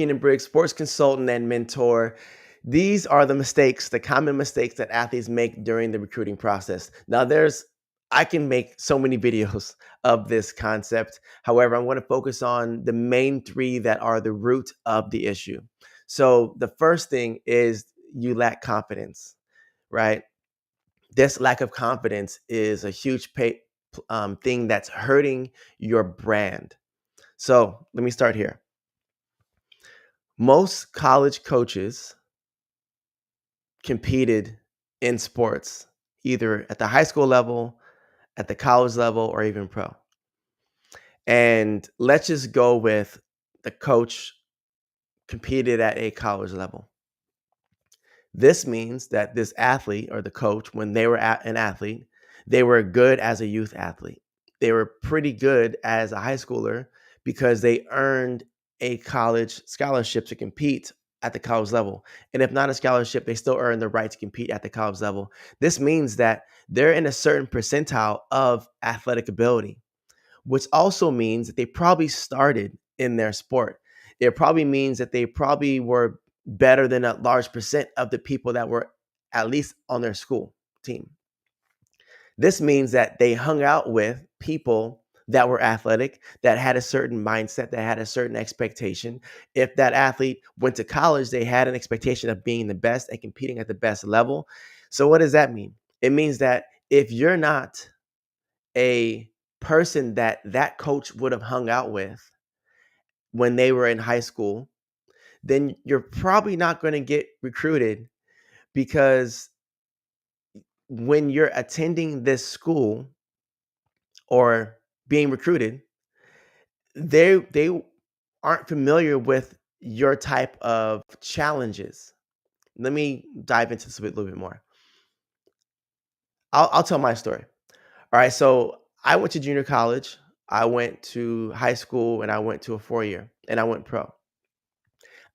Keenan Briggs, sports consultant and mentor. These are the common mistakes that athletes make during the recruiting process. Now, I can make so many videos of this concept. However, I'm going to focus on the main three that are the root of the issue. So, the first thing is you lack confidence, right? This lack of confidence is a huge thing that's hurting your brand. So, let me start here. Most college coaches competed in sports, either at the high school level, at the college level, or even pro. And let's just go with the coach competed at a college level. This means that this athlete or the coach, when they were an athlete, they were good as a youth athlete. They were pretty good as a high schooler because they earned a college scholarship to compete at the college level. And if not a scholarship, they still earn the right to compete at the college level. This means that they're in a certain percentile of athletic ability, which also means that they probably started in their sport. It probably means that they probably were better than a large percent of the people that were at least on their school team. This means that they hung out with people that were athletic, that had a certain mindset, that had a certain expectation. If that athlete went to college, they had an expectation of being the best and competing at the best level. So what does that mean? It means that if you're not a person that coach would have hung out with when they were in high school, then you're probably not going to get recruited, because when you're attending this school or being recruited, they aren't familiar with your type of challenges. Let me dive into this a little bit more. I'll tell my story. All right, so I went to junior college, I went to high school, and I went to a 4-year, and I went pro.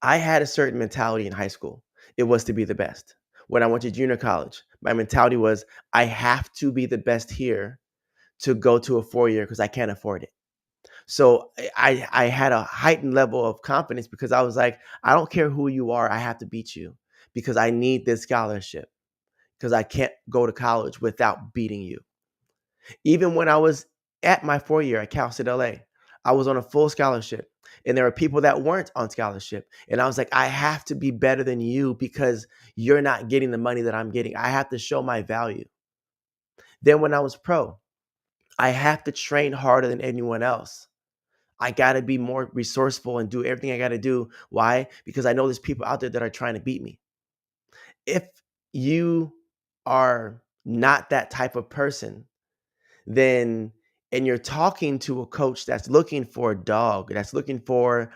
I had a certain mentality in high school. It was to be the best. When I went to junior college, my mentality was I have to be the best here to go to a 4-year because I can't afford it. So I had a heightened level of confidence because I was like, I don't care who you are, I have to beat you because I need this scholarship because I can't go to college without beating you. Even when I was at my 4-year at Cal State LA, I was on a full scholarship, and there were people that weren't on scholarship. And I was like, I have to be better than you because you're not getting the money that I'm getting. I have to show my value. Then when I was pro, I have to train harder than anyone else. I got to be more resourceful and do everything I got to do. Why? Because I know there's people out there that are trying to beat me. If you are not that type of person, then and you're talking to a coach that's looking for a dog, that's looking for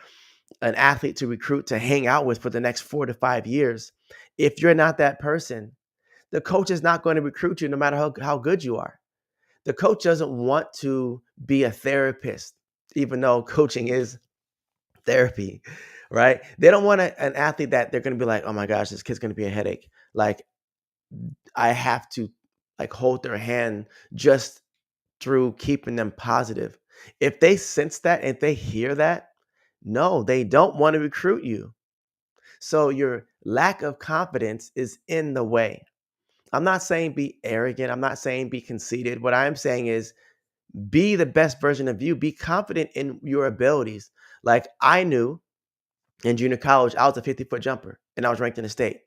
an athlete to recruit to hang out with for the next 4 to 5 years, if you're not that person, the coach is not going to recruit you no matter how good you are. The coach doesn't want to be a therapist, even though coaching is therapy, right? They don't want an athlete that they're going to be like, oh my gosh, this kid's going to be a headache. Like, I have to like hold their hand just through keeping them positive. If they sense that, if they hear that, no, they don't want to recruit you. So your lack of confidence is in the way. I'm not saying be arrogant. I'm not saying be conceited. What I'm saying is be the best version of you. Be confident in your abilities. Like I knew in junior college, I was a 50-foot jumper and I was ranked in the state.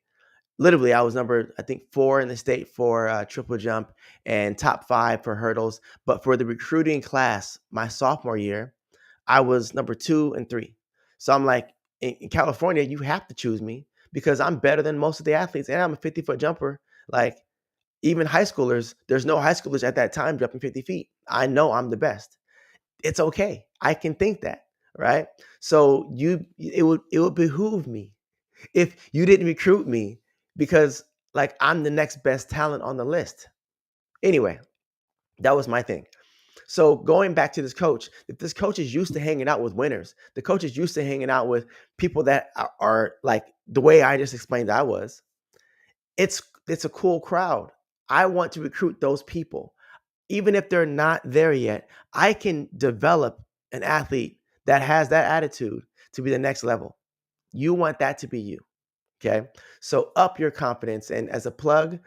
Literally, I was number, I think, 4 in the state for triple jump and top 5 for hurdles. But for the recruiting class, my sophomore year, I was number 2 and 3. So I'm like, in California, you have to choose me because I'm better than most of the athletes and I'm a 50-foot jumper. Like even high schoolers, there's no high schoolers at that time jumping 50 feet. I know I'm the best. It's okay. I can think that, right? So it would behoove me if you didn't recruit me because like I'm the next best talent on the list. Anyway, that was my thing. So going back to this coach, if this coach is used to hanging out with winners, the coach is used to hanging out with people that are like the way I just explained I was, it's a cool crowd. I want to recruit those people. Even if they're not there yet, I can develop an athlete that has that attitude to be the next level. You want that to be you. Okay. So up your confidence. And as a plug,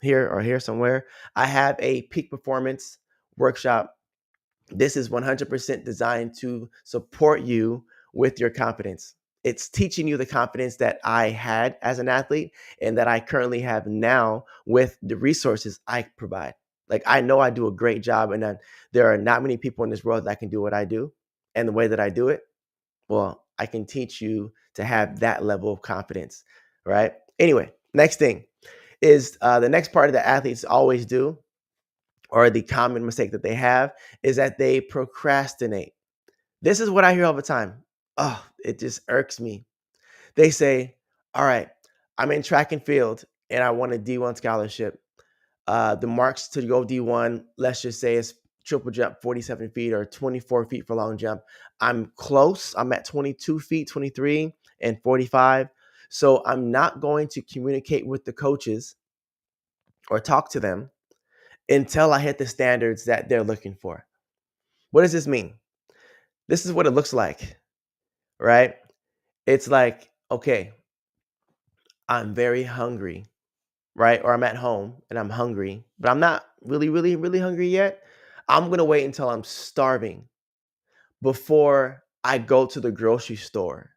here somewhere, I have a peak performance workshop. This is 100% designed to support you with your confidence. It's teaching you the confidence that I had as an athlete and that I currently have now with the resources I provide. Like, I know I do a great job, and that there are not many people in this world that can do what I do and the way that I do it. Well, I can teach you to have that level of confidence, right? Anyway, next thing is the next part that athletes always do, or the common mistake that they have, is that they procrastinate. This is what I hear all the time. Oh, it just irks me. They say, all right, I'm in track and field and I want a D1 scholarship. The marks to go D1, let's just say, is triple jump 47 feet or 24 feet for long jump. I'm close. I'm at 22 feet, 23 and 45. So I'm not going to communicate with the coaches or talk to them until I hit the standards that they're looking for. What does this mean? This is what it looks like, right? It's like, okay, I'm very hungry, right? Or I'm at home and I'm hungry, but I'm not really hungry yet. I'm going to wait until I'm starving before I go to the grocery store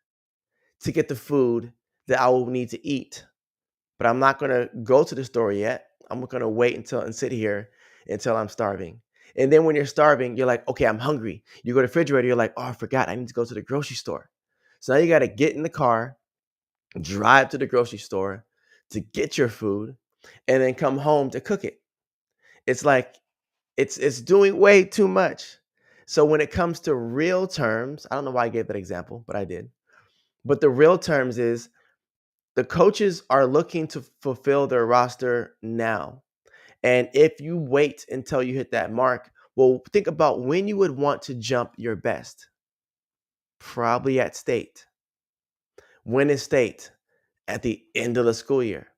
to get the food that I will need to eat. But I'm not going to go to the store yet. I'm going to wait until and sit here until I'm starving. And then when you're starving, you're like, okay, I'm hungry. You go to the refrigerator, you're like, oh, I forgot. I need to go to the grocery store. So now you got to get in the car, drive to the grocery store to get your food, and then come home to cook it. It's like it's doing way too much. So when it comes to real terms, I don't know why I gave that example, but I did. But the real terms is the coaches are looking to fulfill their roster now. And if you wait until you hit that mark, well, think about when you would want to jump your best. Probably at state. When is state? At the end of the school year.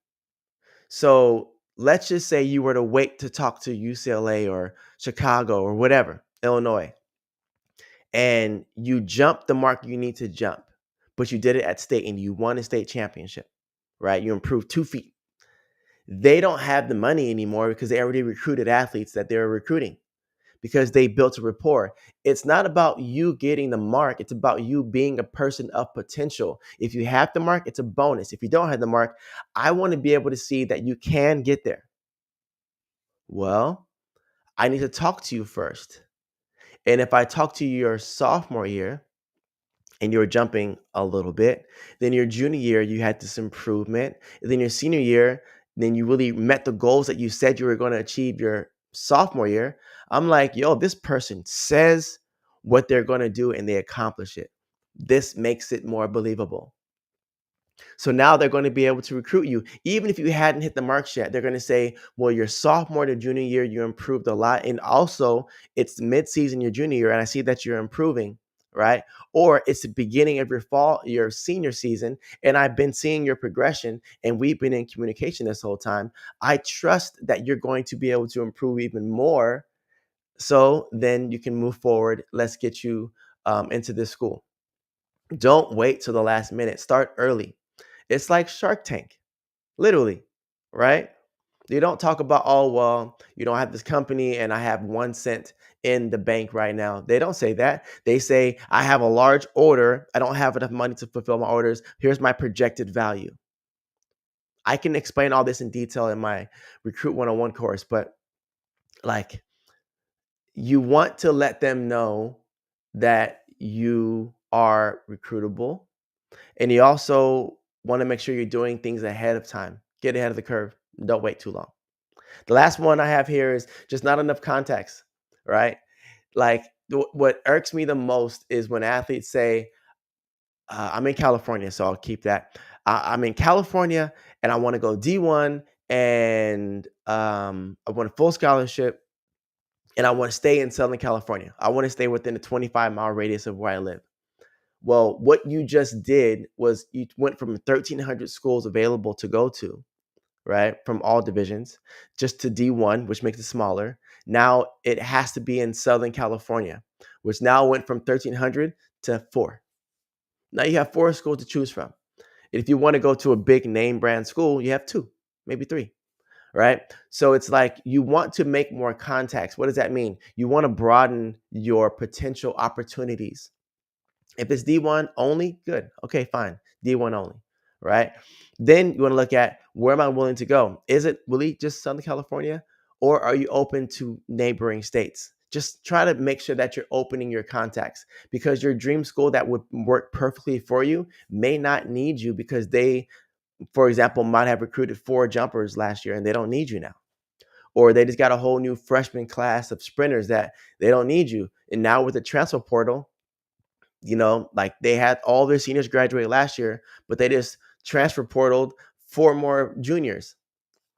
So let's just say you were to wait to talk to UCLA or Chicago or whatever, Illinois, and you jump the mark you need to jump, but you did it at state and you won a state championship, right? You improved 2 feet. They don't have the money anymore because they already recruited athletes that they're recruiting because they built a rapport. It's not about you getting the mark. It's about you being a person of potential. If you have the mark, it's a bonus. If you don't have the mark, I want to be able to see that you can get there. Well, I need to talk to you first. And if I talk to you your sophomore year and you were jumping a little bit, then your junior year, you had this improvement. And then your senior year, then you really met the goals that you said you were going to achieve your sophomore year. I'm like, yo, this person says what they're going to do and they accomplish it. This makes it more believable. So now they're going to be able to recruit you. Even if you hadn't hit the marks yet, they're going to say, well, your sophomore to junior year, you improved a lot. And also, it's mid-season your junior year, and I see that you're improving, right? Or it's the beginning of your fall, your senior season, and I've been seeing your progression, and we've been in communication this whole time. I trust that you're going to be able to improve even more. So then you can move forward. Let's get you into this school. Don't wait till the last minute. Start early. It's like Shark Tank, literally, right? You don't talk about, oh, well, you don't have this company and I have 1 cent in the bank right now. They don't say that. They say, I have a large order. I don't have enough money to fulfill my orders. Here's my projected value. I can explain all this in detail in my Recruit 101 course, but like, you want to let them know that you are recruitable. And you also want to make sure you're doing things ahead of time. Get ahead of the curve. Don't wait too long. The last one I have here is just not enough context, right? Like what irks me the most is when athletes say, I'm in California, so I'll keep that. I'm in California and I want to go D1 and I want a full scholarship and I want to stay in Southern California. I want to stay within a 25-mile radius of where I live. Well, what you just did was you went from 1,300 schools available to go to, right, from all divisions, just to D1, which makes it smaller. Now it has to be in Southern California, which now went from 1,300 to 4. Now you have four schools to choose from. If you want to go to a big name brand school, you have two, maybe three, right? So it's like you want to make more contacts. What does that mean? You want to broaden your potential opportunities. If it's D1 only, good. Okay, fine. D1 only, right? Then you want to look at, where am I willing to go? Is it really just Southern California, or are you open to neighboring states? Just try to make sure that you're opening your contacts, because your dream school that would work perfectly for you may not need you, because they, for example, might have recruited four jumpers last year and they don't need you now. Or they just got a whole new freshman class of sprinters that they don't need you. And now with the transfer portal, like they had all their seniors graduate last year, but they just transfer portaled four more juniors.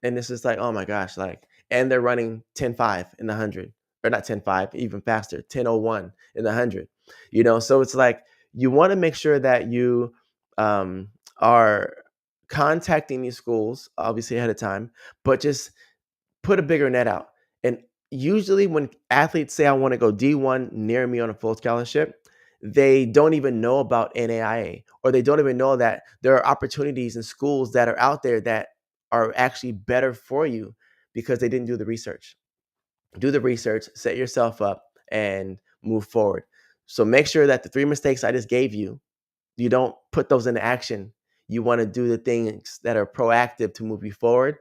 And this is like, oh my gosh, like, and they're running 10.5 in the 100, or not 10.5, even faster, 10.01 in the 100. So it's like you want to make sure that you are contacting these schools, obviously ahead of time, but just put a bigger net out. And usually when athletes say, I want to go D1 near me on a full scholarship, they don't even know about NAIA, or they don't even know that there are opportunities in schools that are out there that are actually better for you, because they didn't do the research. Do the research, set yourself up, and move forward. So make sure that the three mistakes I just gave you, you don't put those into action. You want to do the things that are proactive to move you forward.